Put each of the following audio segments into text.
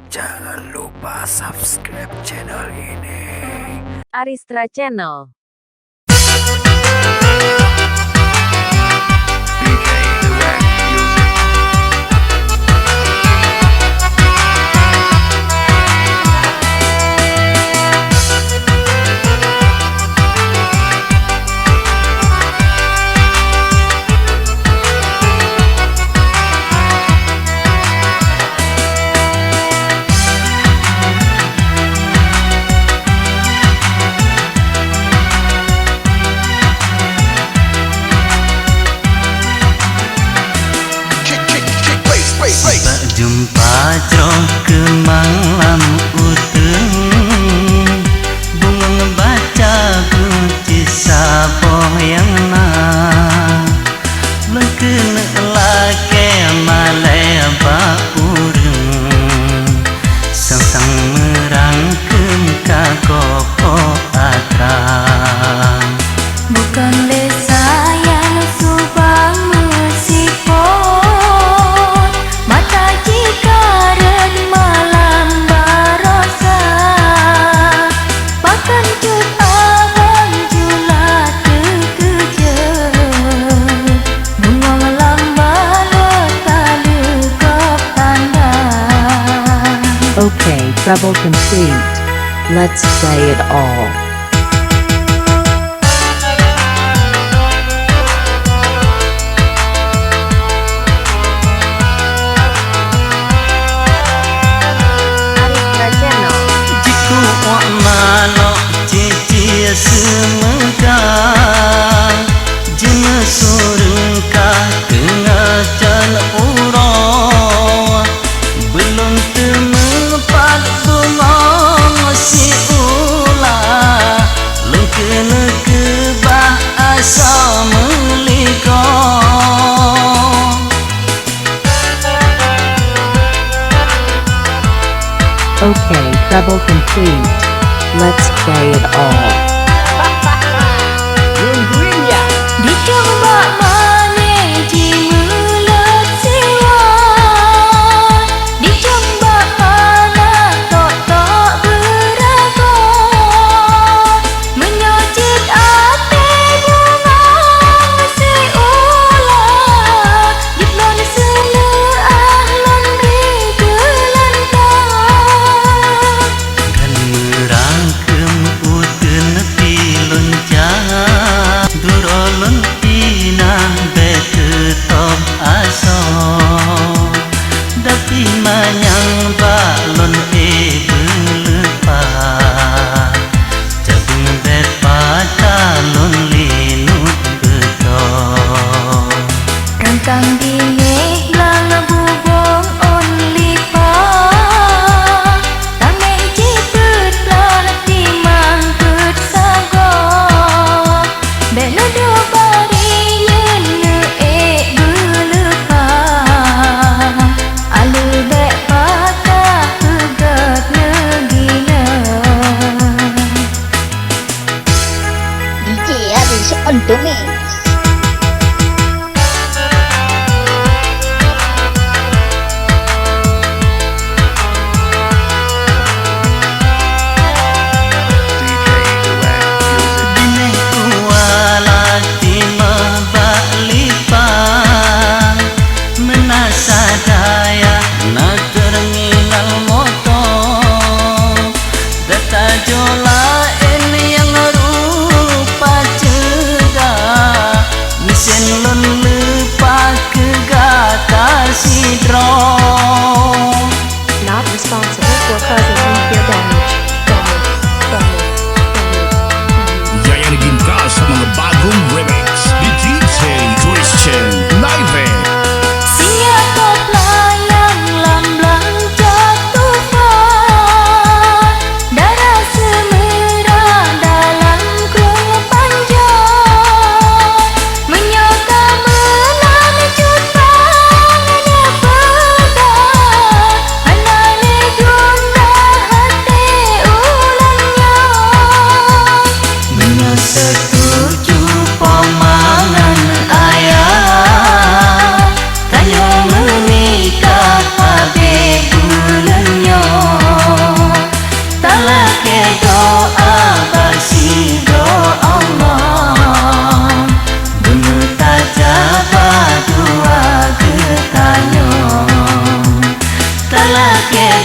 Jangan lupa subscribe channel ini. Aristra Channel. DJ Duet Music. Jumpa jauh ke malam uteng, bunga ngebaca kunci sapoh yang na lengkene lake malai baureng sang merangkem kakopo atrang bukan desa yang subang mesipon mata jikaren malam barosa pakan cut abang jula terkejut bunga malam balotale kop tandang. Okay, treble complete. Let's play it all. Aristra Channel. jiku wak malok cici semegang jena surengka tengah jalan urang belum tempat bengong si ulah lengkene kebah asal melikong. Okay, treble complete. Let's play it all. Dicoba maneh jimelet siwan dicoba mana tok-tok beragon menyocit ate bunga si ulah diplon seleah londri gelantang Dan merangkem uten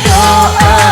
doa